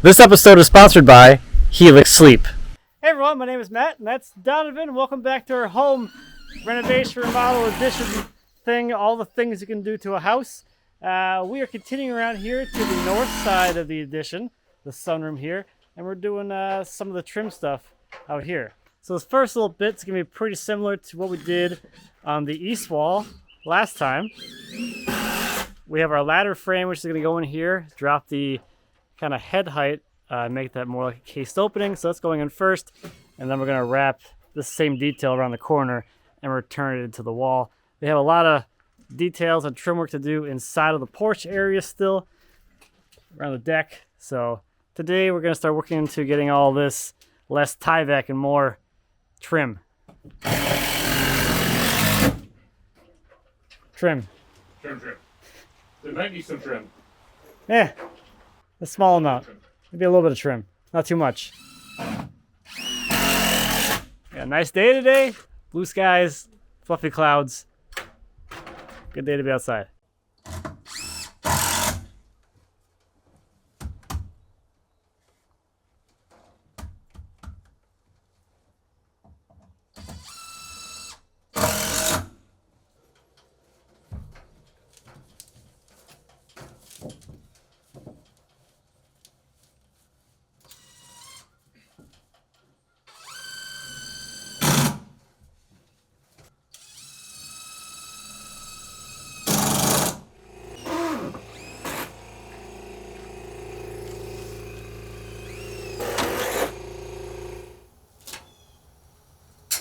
This episode is sponsored by Helix Sleep. Hey everyone, my name is Matt, and that's Donavan. Welcome back to our home renovation, remodel, addition thing, all the things you can do to a house. We are continuing around here to the north side of the addition, the sunroom here, and we're doing some of the trim stuff out here. So this first little bit's going to be pretty similar to what we did on the east wall last time. We have our ladder frame, which is going to go in here, drop the kind of head height, make that more like a cased opening. So that's going in first, and then we're going to wrap the same detail around the corner and return it into the wall. We have a lot of details and trim work to do inside of the porch area still, around the deck. So today we're going to start working into getting all this less Tyvek and more trim. Trim. There might be some trim. Yeah, a small amount. Maybe a little bit of trim. Not too much. Yeah, nice day today. Blue skies, fluffy clouds. Good day to be outside.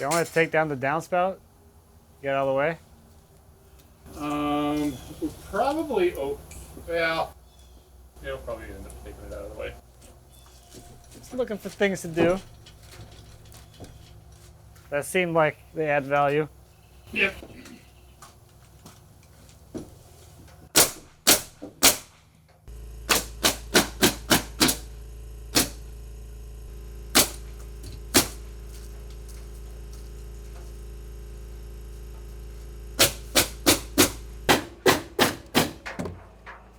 You want to take down the downspout? Get it out of the way? Probably, well, you'll probably end up taking it out of the way. Just looking for things to do that seem like they add value. Yep.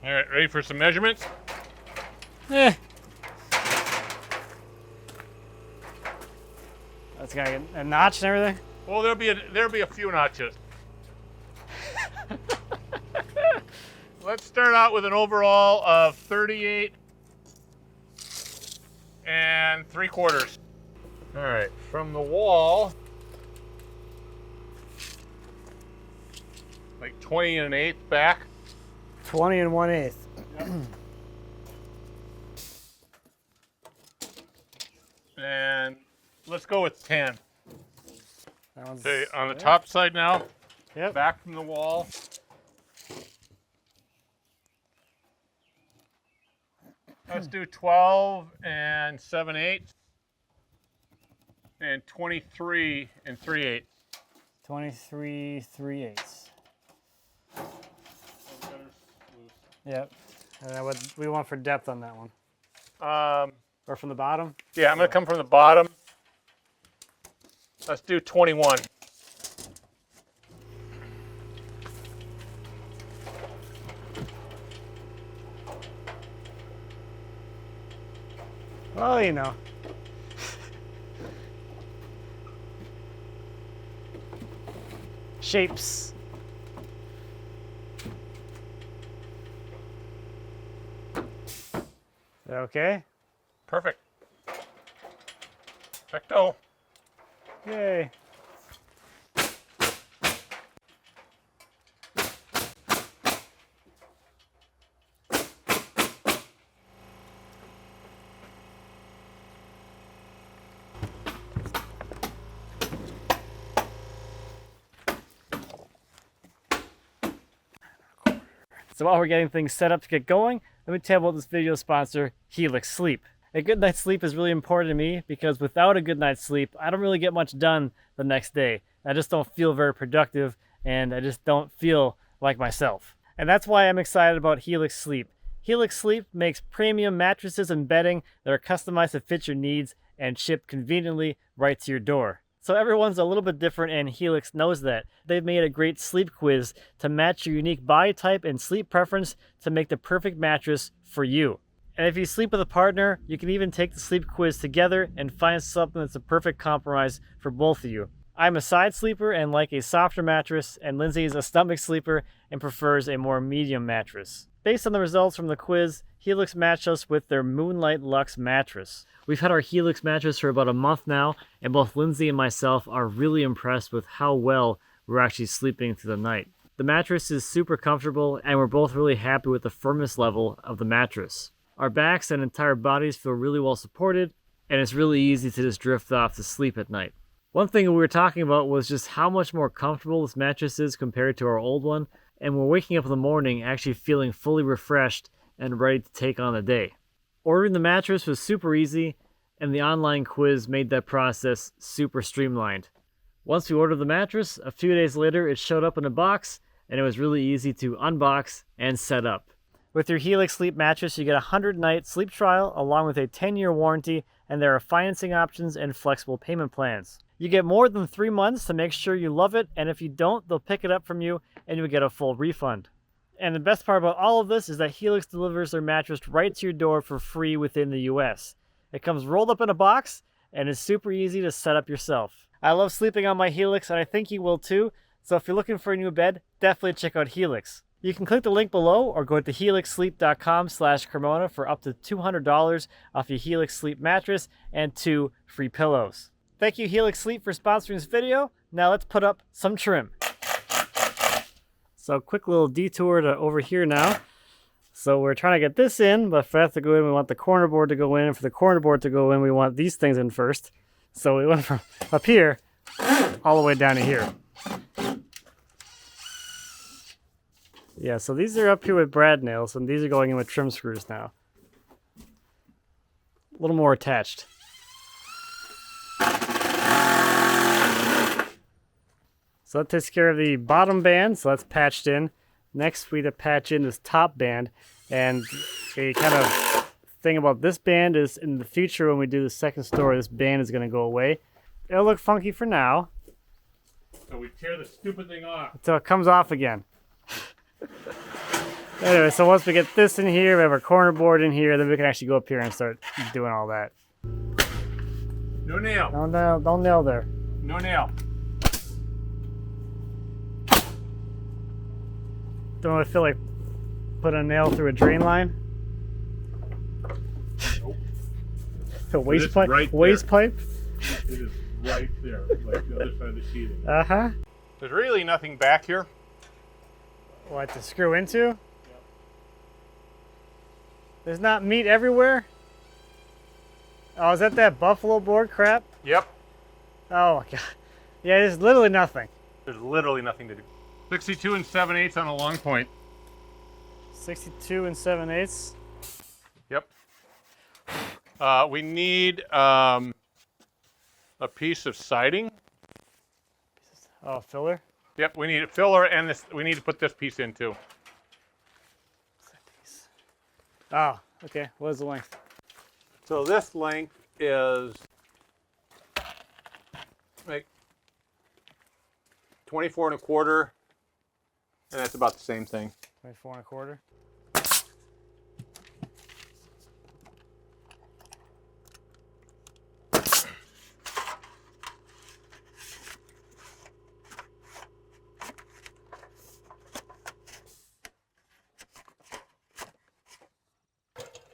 All right, ready for some measurements? That's got a notch and everything. Well, there'll be a few notches. Let's start out with an overall of 38 3/4. All right, from the wall, like 20 1/8 back. 20 1/8. Yep. And let's go with 10. That one's, Okay, on the top side now, Yep. back from the wall. Let's do 12 7/8 and 23 3/8. 23 3/8. Yep. And then what we want for depth on that one? Or from the bottom? Yeah, I'm gonna come from the bottom. Let's do 21. Oh, you know. Shapes. Okay. Perfect. Perfecto. Yay. So while we're getting things set up to get going, let me tell you about this video sponsor, Helix Sleep. A good night's sleep is really important to me because without a good night's sleep, I don't really get much done the next day. I just don't feel very productive and I just don't feel like myself. And that's why I'm excited about Helix Sleep. Helix Sleep makes premium mattresses and bedding that are customized to fit your needs and shipped conveniently right to your door. So everyone's a little bit different and Helix knows that. They've made a great sleep quiz to match your unique body type and sleep preference to make the perfect mattress for you. And if you sleep with a partner, you can even take the sleep quiz together and find something that's a perfect compromise for both of you. I'm a side sleeper and like a softer mattress, and Lindsay is a stomach sleeper and prefers a more medium mattress. Based on the results from the quiz, Helix matched us with their Moonlight Luxe mattress. We've had our Helix mattress for about a month now, and both Lindsay and myself are really impressed with how well we're actually sleeping through the night. The mattress is super comfortable, and we're both really happy with the firmness level of the mattress. Our backs and entire bodies feel really well supported, and it's really easy to just drift off to sleep at night. One thing we were talking about was just how much more comfortable this mattress is compared to our old one, and we're waking up in the morning actually feeling fully refreshed and ready to take on the day. Ordering the mattress was super easy, and the online quiz made that process super streamlined. Once we ordered the mattress, a few days later it showed up in a box, and it was really easy to unbox and set up. With your Helix Sleep mattress, you get a 100-night sleep trial along with a 10-year warranty, and there are financing options and flexible payment plans. You get more than 3 months to make sure you love it, and if you don't, they'll pick it up from you and you'll get a full refund. And the best part about all of this is that Helix delivers their mattress right to your door for free within the US. It comes rolled up in a box and is super easy to set up yourself. I love sleeping on my Helix, and I think you will too, so if you're looking for a new bed, definitely check out Helix. You can click the link below or go to helixsleep.com/Cremona for up to $200 off your Helix Sleep mattress and 2 free pillows. Thank you, Helix Sleep, for sponsoring this video. Now let's put up some trim. So quick little detour to over here now. So we're trying to get this in, but for that to go in, we want the corner board to go in. And for the corner board to go in, we want these things in first. So we went from up here all the way down to here. Yeah, so these are up here with brad nails, and these are going in with trim screws now. A little more attached. So that takes care of the bottom band, so that's patched in. Next, we need to patch in this top band, and a kind of thing about this band is in the future when we do the second story, this band is going to go away. It'll look funky for now. So we tear the stupid thing off. Until it comes off again. Anyway, so once we get this in here, we have our corner board in here, then we can actually go up here and start doing all that. No nail. Don't nail there. No nail. Don't I feel like put a nail through a drain line? Nope. The waste pipe? Right waste pipe? It is right there, like the other side of the sheeting. Uh-huh. There's really nothing back here. What, to screw into? Yep. There's not meat everywhere? Oh, is that buffalo board crap? Yep. Oh my god. Yeah, there's literally nothing. There's literally nothing to do. 62 7/8 on a long point. 62 7/8. Yep. We need a piece of siding. Oh, filler? Yep, we need a filler, and this. We need to put this piece in too. Oh, okay. What is the length? So this length is like 24 1/4, and that's about the same thing. 24 1/4.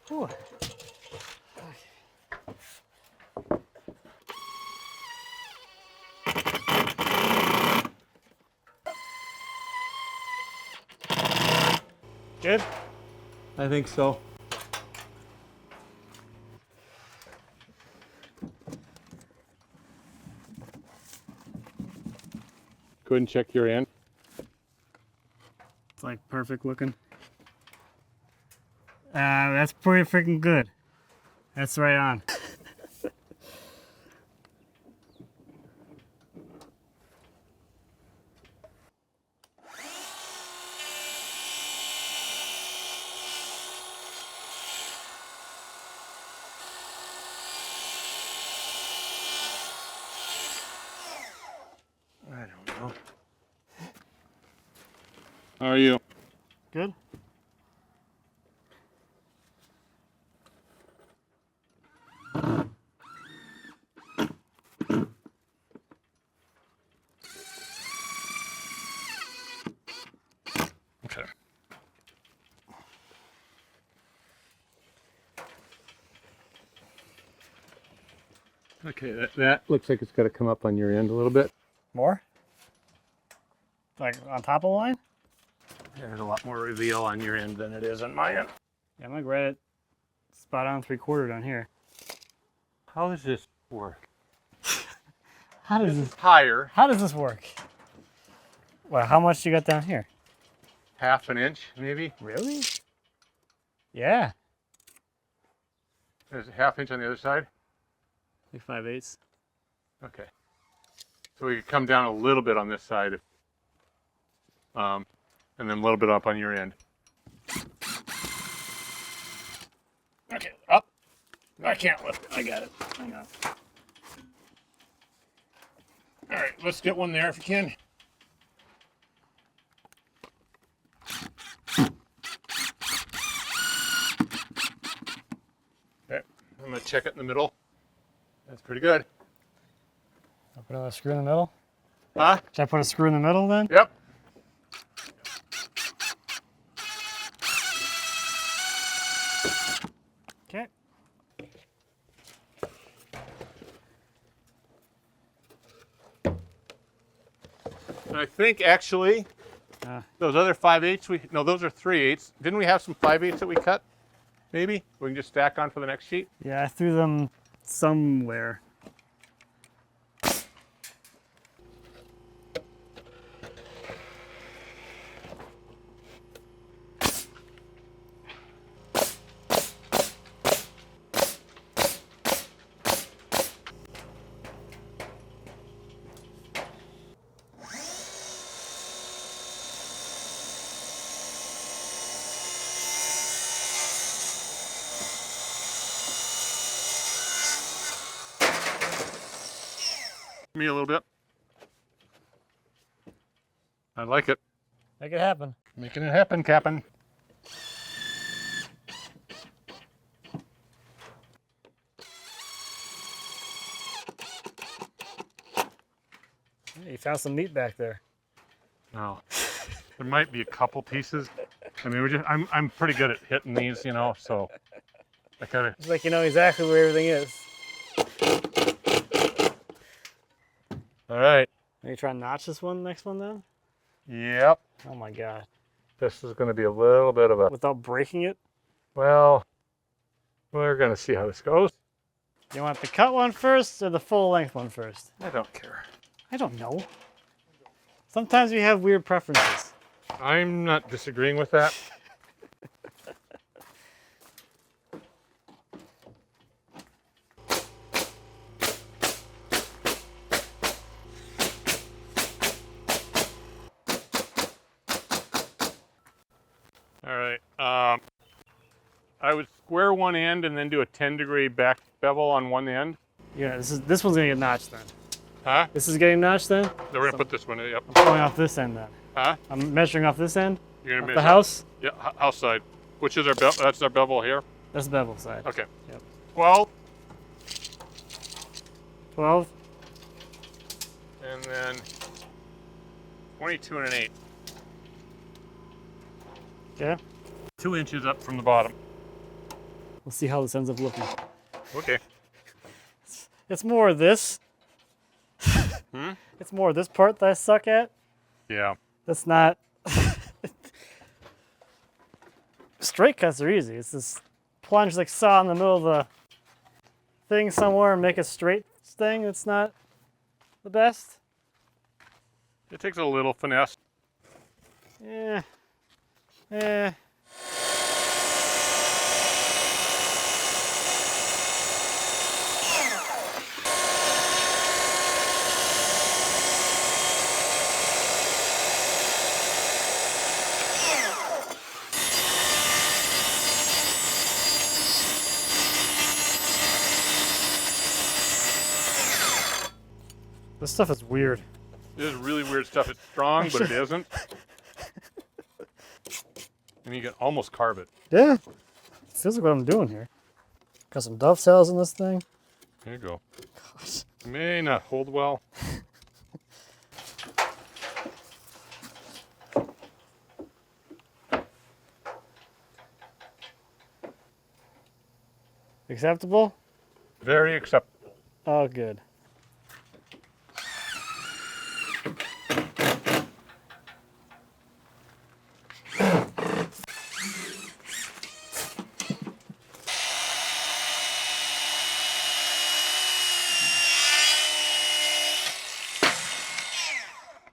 Ooh. Good? I think so. Go ahead and check your end. It's like perfect looking. That's pretty freaking good. That's right on. I don't know. How are you? Good? Okay, that looks like it's got to come up on your end a little bit. More? Like on top of the line? Yeah, there's a lot more reveal on your end than it is on my end. Yeah, I'm like right at spot on 3/4 down here. How does this work? How does This this is higher, How does this work? Well, how much you got down here? half an inch maybe. Really? Yeah. There's a half inch on the other side. Like 5/8. Okay. So we could come down a little bit on this side, and then a little bit up on your end. Okay, up. I can't lift it. I got it. Hang on. All right, let's get one there if you can. Okay, I'm gonna check it in the middle. That's pretty good. I'll put a screw in the middle. Huh? Should I put a screw in the middle then? Yep. Okay. And I think actually those other 5/8 no, those are 3/8. Didn't we have some 5/8 that we cut? Maybe we can just stack on for the next sheet. Yeah, I threw them somewhere. Me a little bit. I like it. Make it happen. Making it happen, Captain. Hey, you found some meat back there. No, there might be a couple pieces. I mean, I'm pretty good at hitting these, you know. So I kind of. It's like you know exactly where everything is. All right. Are you trying to notch this one, next one then? Yep. Oh my god. This is going to be a little bit of a. Without breaking it? Well, we're going to see how this goes. You want the cut one first or the full length one first? I don't care. I don't know. Sometimes we have weird preferences. I'm not disagreeing with that. All right. I would square one end and then do a 10-degree back bevel on one end. Yeah, this one's gonna get notched then. Huh? This is getting notched then? Then we're gonna put this one in. Yep. I'm going off this end then. Huh? I'm measuring off this end? You're gonna Off measure the house? Yeah, house side. Which is our bevel? That's our bevel here. That's the bevel side. Okay. Yep. 12, 12? and then 22 and an 8. Okay. 2 inches up from the bottom. We'll see how this ends up looking. Okay. It's more of this. It's more of this part that I suck at. Yeah. That's not... Straight cuts are easy. It's this plunge like saw in the middle of the thing somewhere and make a straight thing. It's not the best. It takes a little finesse. Yeah. Eh. This stuff is weird. It is really weird stuff. It's strong, but it isn't. And you can almost carve it. Yeah. Feels like what I'm doing here. Got some dovetails in this thing. There you go. Gosh. May not hold well. Acceptable? Very acceptable. Oh, good.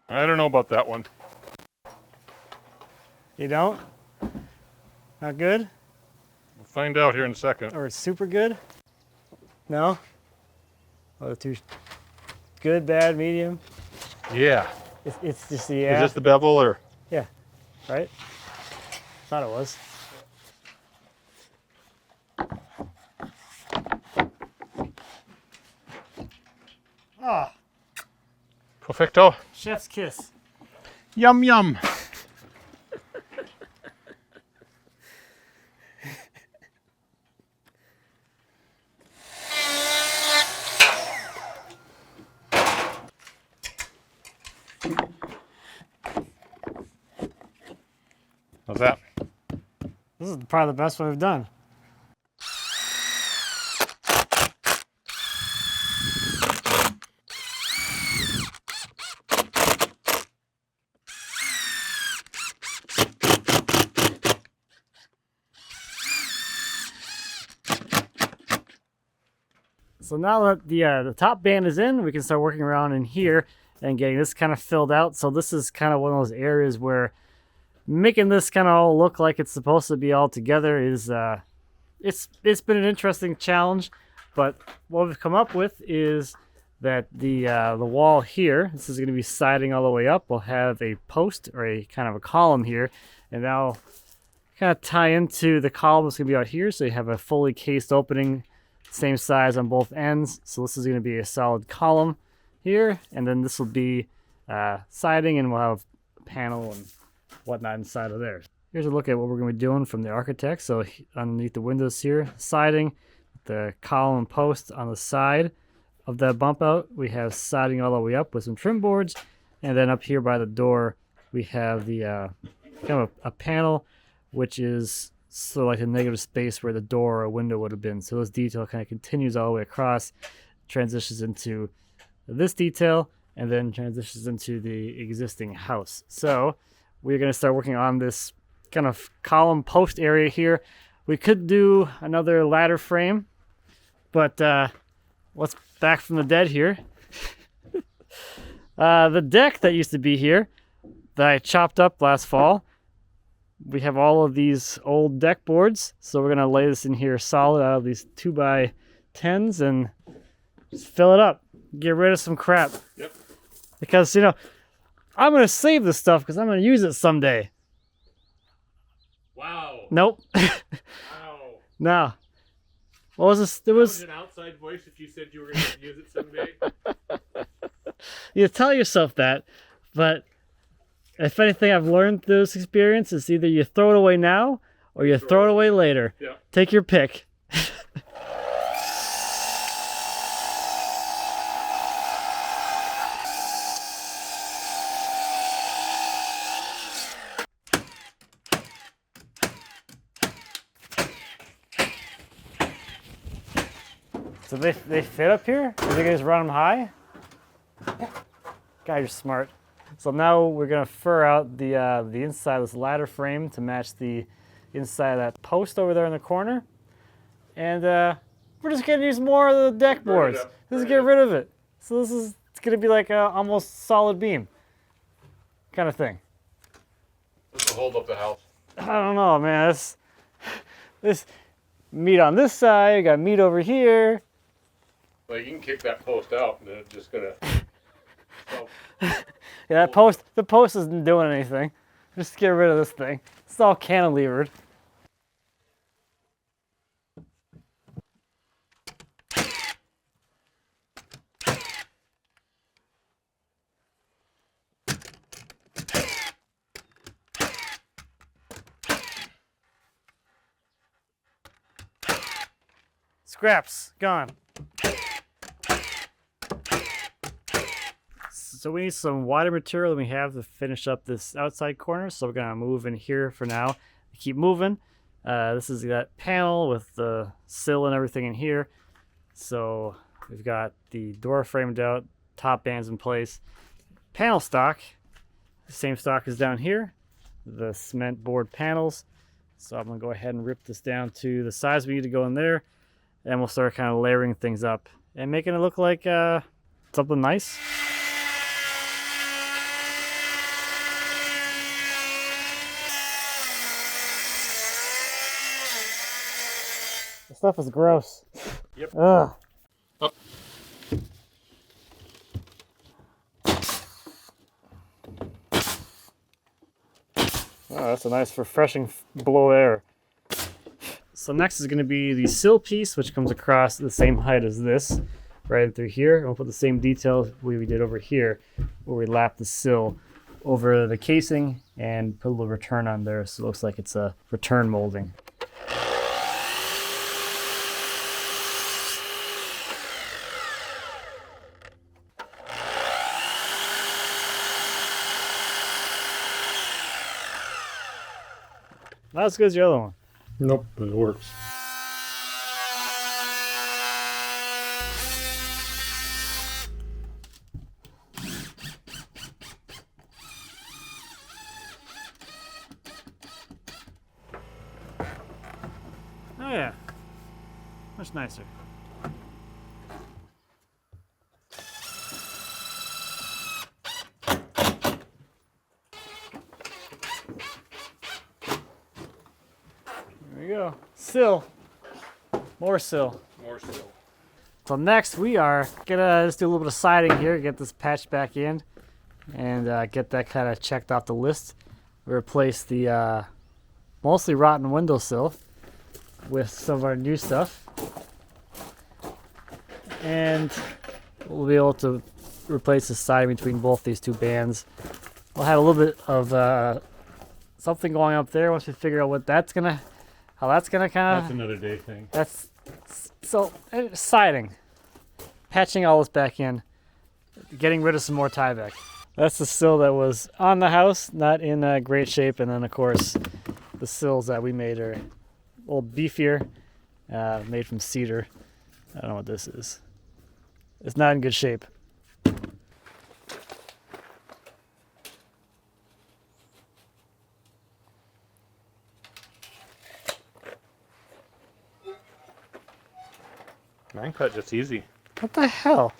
I don't know about that one. You don't? Not good? We'll find out here in a second. Or super good? No? Oh, too good, bad, medium? Yeah. It's just the Is this the bevel or? Yeah, right? Thought it was. Ah, Perfecto. chef's kiss. Yum yum. How's that? This is probably the best one we've done. So now that the top band is in, we can start working around in here and getting this kind of filled out. So this is kind of one of those areas where making this kind of all look like it's supposed to be all together is it's been an interesting challenge. But what we've come up with is that the wall here, this is going to be siding all the way up, will have a post or a kind of a column here, and that'll kind of tie into the column that's going to be out here. So you have a fully cased opening, same size on both ends. So this is going to be a solid column here, and then this will be siding, and we'll have a panel and whatnot inside of there. Here's a look at what we're going to be doing from the architect. So underneath the windows here, siding, the column and post on the side of that bump out, we have siding all the way up with some trim boards, and then up here by the door we have the kind of a panel, which is sort of like a negative space where the door or window would have been. So this detail kind of continues all the way across, transitions into this detail, and then transitions into the existing house. So we're going to start working on this kind of column post area here. We could do another ladder frame, but what's back from the dead here? The deck that used to be here that I chopped up last fall, we have all of these old deck boards, so we're going to lay this in here solid out of these 2x10s and just fill it up, get rid of some crap. Yep. Because, you know, I'm going to save this stuff because I'm going to use it someday. Wow. Nope. Wow. No. What was this? There was an outside voice if you said you were going to use it someday. You tell yourself that, but if anything I've learned through this experience is either you throw it away now or you throw it away later. Yeah. Take your pick. So they fit up here? Are they gonna just run them high? God, you're smart. So now we're gonna fur out the inside of this ladder frame to match the inside of that post over there in the corner, and we're just gonna use more of the deck boards. Just get rid of it. So it's gonna be like a almost solid beam kind of thing. This will hold up the house. I don't know, man. This meat on this side, got meat over here. Well, you can kick that post out, and then it's just gonna. Yeah, the post isn't doing anything. Just get rid of this thing. It's all cantilevered. Scraps, gone. So we need some wider material than we have to finish up this outside corner. So we're gonna move in here for now. Keep moving. This is that panel with the sill and everything in here. So We've got the door framed out, top bands in place. Panel stock, the same stock as down here. The cement board panels. So I'm going to go ahead and rip this down to the size we need to go in there. And we'll start kind of layering things up and making it look like something nice. This stuff is gross. Yep. Ugh. Oh. Oh, that's a nice refreshing blow air. So next is going to be the sill piece, which comes across the same height as this, right through here. And we'll put the same details we did over here, where we lap the sill over the casing and put a little return on there, so it looks like it's a return molding. Not as good as the other one. Nope, but it works. Oh yeah, much nicer. There we go. Sill. More sill. More still. So next we are gonna just do a little bit of siding here, get this patched back in, and get that kind of checked off the list. We replace the mostly rotten windowsill with some of our new stuff, and we'll be able to replace the siding between both these two bands. We'll have a little bit of something going up there once we figure out what that's gonna, how that's gonna kind That's of. another day thing. That's so siding, patching all this back in, getting rid of some more tie back. That's the sill that was on the house, not in great shape, and then of course the sills that we made are a little beefier, made from cedar. I don't know what this is. It's not in good shape. Mine cut just easy. What the hell?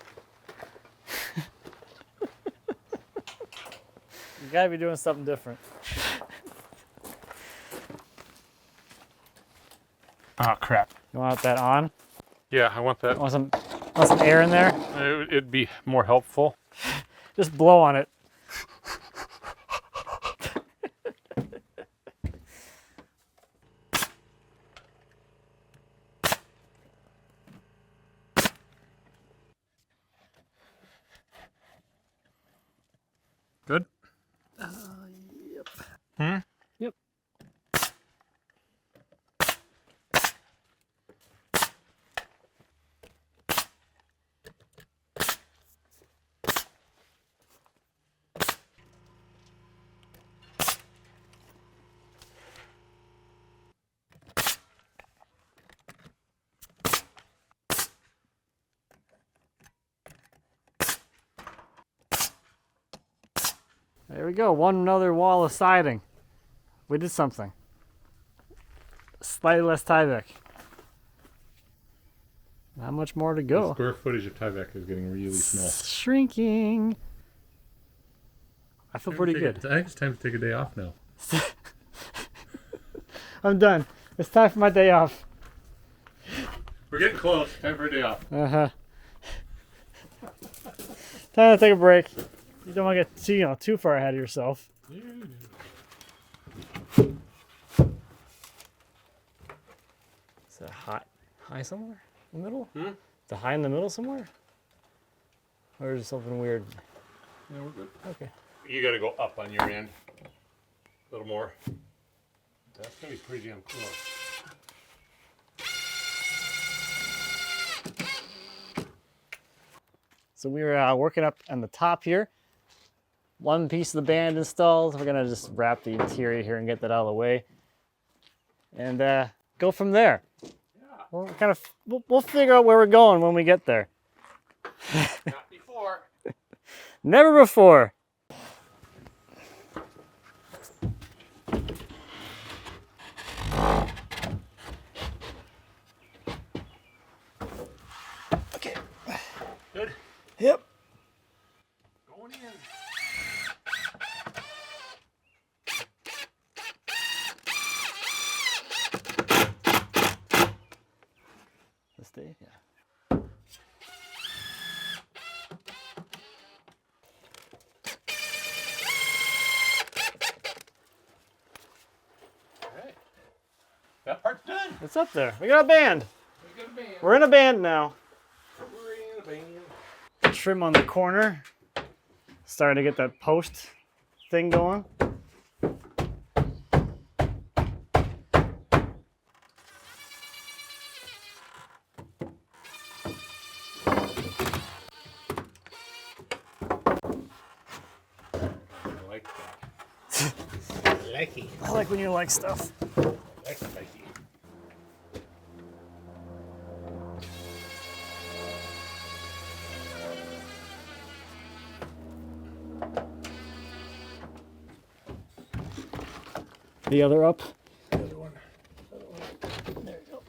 You gotta be doing something different. Oh crap. You want that on? Yeah, I want that. Want some air in there? It'd be more helpful. Just blow on it. Good? Yep. Hmm? Yep. There we go. One another wall of siding. We did something. Slightly less tie back. Not much more to The go. square footage of tieback is getting really small. Shrinking. I feel pretty good. I think it's time to take a day off now. I'm done. It's time for my day off. We're getting close. Time for a day off. Uh-huh. Time to take a break. You don't want to get too far ahead of yourself. Is it high somewhere in the middle? Hmm? Is it high in the middle somewhere? Or is it something weird? Yeah, we're good. Okay. You gotta go up on your end. A little more. That's gonna be pretty damn close. So we were working up on the top here. One piece of the band installed. We're gonna just wrap the interior here and get that out of the way, and go from there. Yeah. We'll figure out where we're going when we get there. Not before. Never before. Okay. Good. Yep. Going in. This day, yeah. All right. That part's done. It's up there. We got a band. We got a band. We're in a band now. We're in a band. Trim on the corner. Starting to get that post thing going. I like that. I like it. I like when you like stuff. I like it. The other up. The other one. There you go.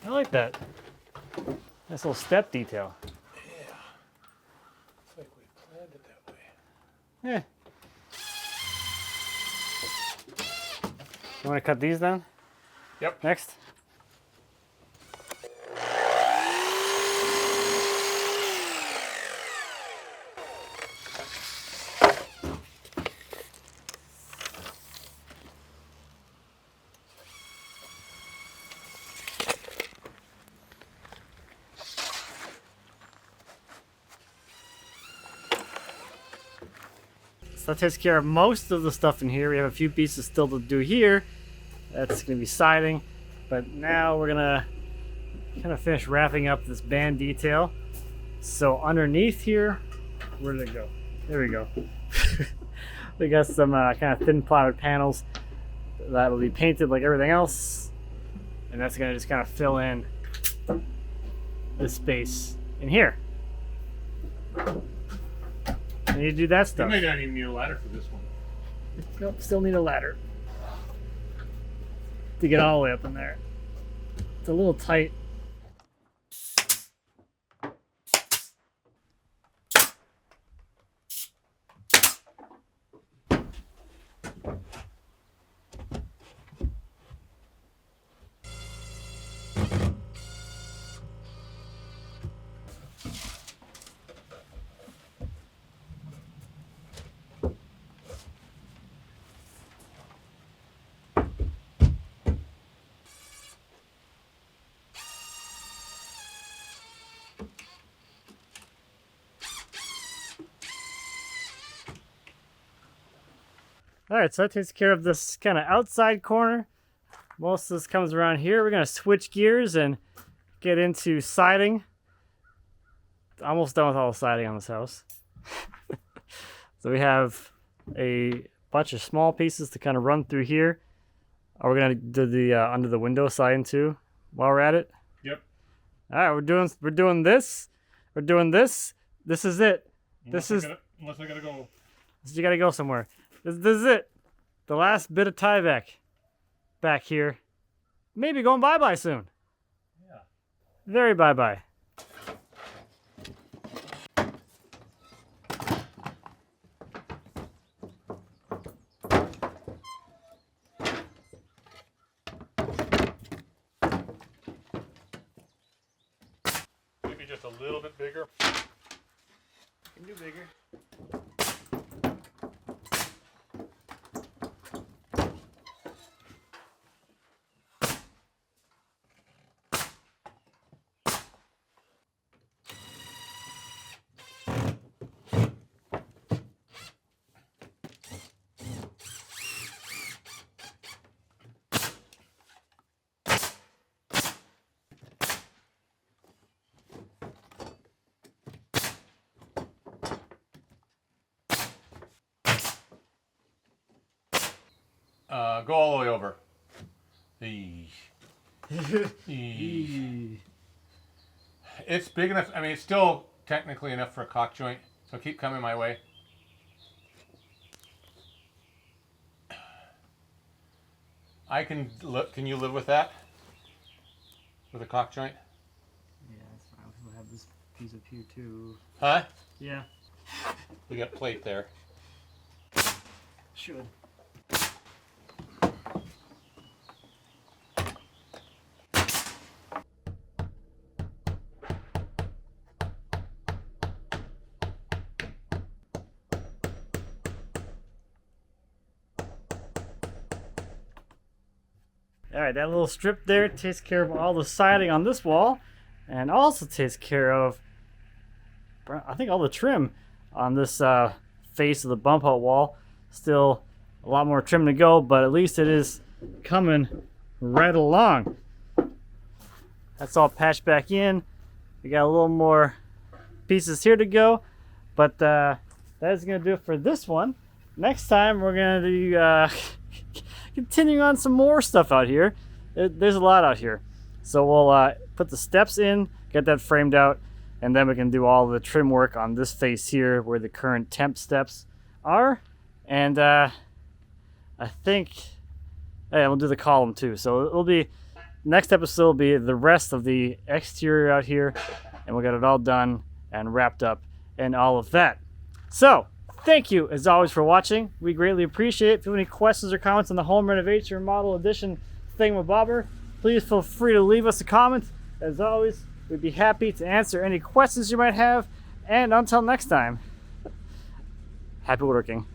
I like that. Nice little step detail. Yeah. It's like we planned it that way. Yeah. You want to cut these then? Yep. Next? So that takes care of most of the stuff in here. We have a few pieces still to do here. That's going to be siding. But now we're going to kind of finish wrapping up this band detail. So underneath here, where did it go? There we go. We got some kind of thin plywood panels that will be painted like everything else. And that's going to just kind of fill in this space in here. I need to do that You stuff. may not even need a ladder for this one. Nope, still need a ladder to get all the way up in there. It's a little tight. All right, so that takes care of this kind of outside corner. Most of this comes around here. We're gonna switch gears and get into siding. Almost done with all the siding on this house. So we have a bunch of small pieces to kind of run through here. Are we gonna do the under the window siding too while we're at it? Yep. All right, we're doing this. We're doing this. This is it. Unless I gotta go. You gotta go somewhere. This is it. The last bit of tie back here. Maybe going bye-bye soon. Yeah. Very bye-bye. Maybe just a little bit bigger. Can do bigger. Go all the way over. It's big enough. I mean, it's still technically enough for a caulk joint. So keep coming my way. I can look. Can you live with that? With a caulk joint? Yeah, that's fine. We'll have this piece up here too. Huh? Yeah. We got plate there. Should. Alright, that little strip there takes care of all the siding on this wall, and also takes care of, I think, all the trim on this face of the bump out wall. Still a lot more trim to go, but at least it is coming right along. That's all patched back in. We got a little more pieces here to go, but that is going to do it for this one. Next time we're going to do continuing on some more stuff out here. There's a lot out here. So we'll put the steps in, get that framed out, and then we can do all the trim work on this face here where the current temp steps are. And I think, yeah, we'll do the column too. So it'll be, next episode will be the rest of the exterior out here, and we'll get it all done and wrapped up and all of that. So thank you, as always, for watching. We greatly appreciate it. If you have any questions or comments on the home renovation remodel edition thingamabobber, please feel free to leave us a comment. As always, we'd be happy to answer any questions you might have. And until next time, happy woodworking.